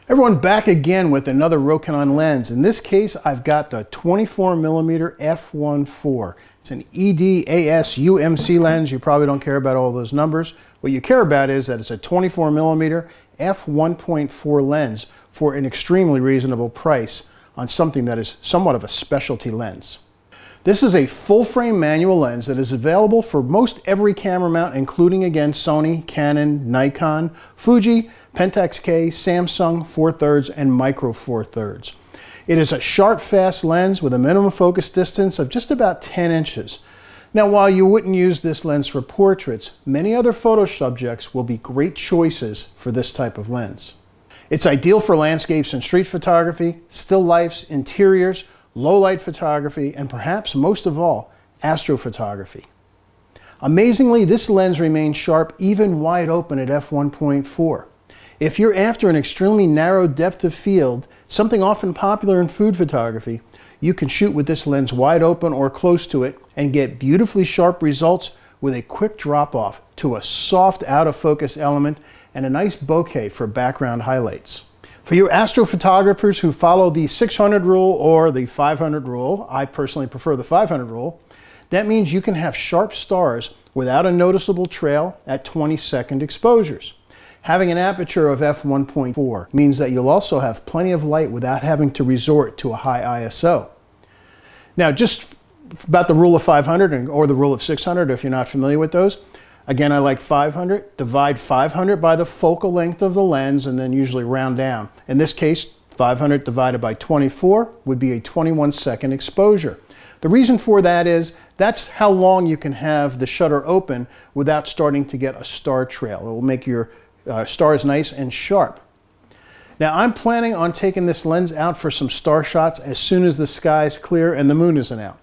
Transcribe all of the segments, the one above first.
Everyone, back again with another Rokinon lens. In this case, I've got the 24mm f1.4. It's an EDAS UMC lens. You probably don't care about all those numbers. What you care about is that it's a 24mm f1.4 lens for an extremely reasonable price on something that is somewhat of a specialty lens. This is a full-frame manual lens that is available for most every camera mount, including, again, Sony, Canon, Nikon, Fuji, Pentax K, Samsung 4/3, and Micro 4/3. It is a sharp, fast lens with a minimum focus distance of just about 10 inches. Now, while you wouldn't use this lens for portraits, many other photo subjects will be great choices for this type of lens. It's ideal for landscapes and street photography, still lifes, interiors, low-light photography, and perhaps most of all, astrophotography. Amazingly, this lens remains sharp even wide open at f1.4. If you're after an extremely narrow depth of field, something often popular in food photography, you can shoot with this lens wide open or close to it and get beautifully sharp results with a quick drop-off to a soft out-of-focus element and a nice bokeh for background highlights. For you astrophotographers who follow the 600 rule or the 500 rule, I personally prefer the 500 rule, that means you can have sharp stars without a noticeable trail at 20-second exposures. Having an aperture of f1.4 means that you'll also have plenty of light without having to resort to a high ISO. Now, just about the rule of 500 or the rule of 600, if you're not familiar with those, again, I like 500. Divide 500 by the focal length of the lens and then usually round down. In this case, 500 divided by 24 would be a 21-second exposure. The reason for that is that's how long you can have the shutter open without starting to get a star trail. It will make your stars nice and sharp. Now, I'm planning on taking this lens out for some star shots as soon as the sky's clear and the moon isn't out.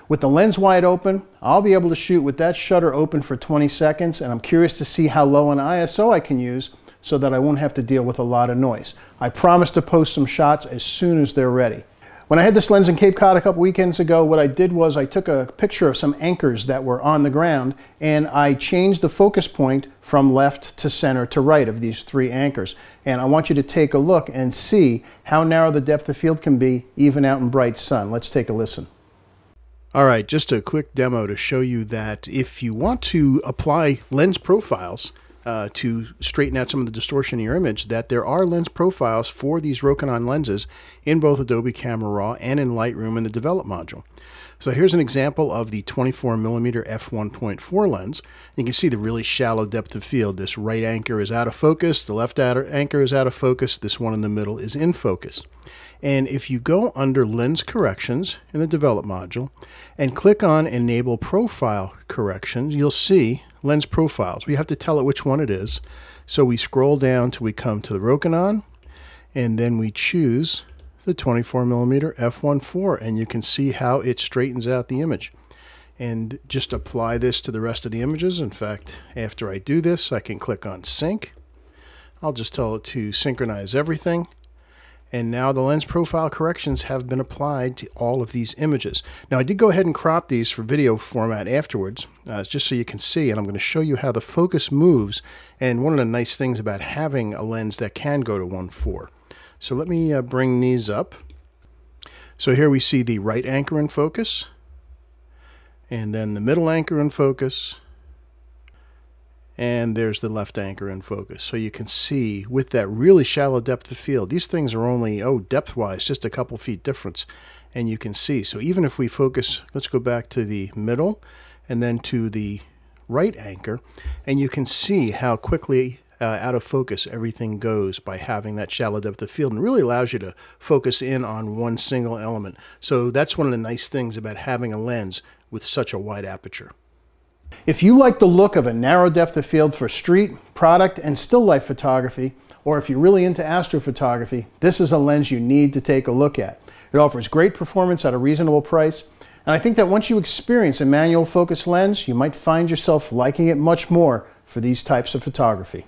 With the lens wide open, I'll be able to shoot with that shutter open for 20 seconds, and I'm curious to see how low an ISO I can use so that I won't have to deal with a lot of noise. I promise to post some shots as soon as they're ready. When I had this lens in Cape Cod a couple weekends ago, what I did was I took a picture of some anchors that were on the ground, and I changed the focus point from left to center to right of these three anchors. And I want you to take a look and see how narrow the depth of field can be even out in bright sun. Let's take a listen. All right, just a quick demo to show you that if you want to apply lens profiles to straighten out some of the distortion in your image, that there are lens profiles for these Rokinon lenses in both Adobe Camera Raw and in Lightroom in the Develop module. So here's an example of the 24mm f1.4 lens. You can see the really shallow depth of field. This right anchor is out of focus, the left anchor is out of focus, this one in the middle is in focus. And if you go under Lens Corrections in the Develop module and click on Enable Profile Corrections, you'll see Lens Profiles. We have to tell it which one it is. So we scroll down till we come to the Rokinon, and then we choose the 24mm f1.4, and you can see how it straightens out the image. And just apply this to the rest of the images. In fact, after I do this, I can click on Sync. I'll just tell it to synchronize everything. And now the lens profile corrections have been applied to all of these images. Now, I did go ahead and crop these for video format afterwards, just so you can see, and I'm going to show you how the focus moves. And one of the nice things about having a lens that can go to 1.4. So let me bring these up. So here we see the right anchor in focus, and then the middle anchor in focus, and there's the left anchor in focus. So you can see with that really shallow depth of field, these things are only, depth-wise, just a couple feet difference. And you can see, so even if we focus, let's go back to the middle and then to the right anchor, and you can see how quickly out of focus everything goes by having that shallow depth of field, and really allows you to focus in on one single element. So that's one of the nice things about having a lens with such a wide aperture. If you like the look of a narrow depth of field for street, product, and still life photography, or if you're really into astrophotography, this is a lens you need to take a look at. It offers great performance at a reasonable price, and I think that once you experience a manual focus lens, you might find yourself liking it much more for these types of photography.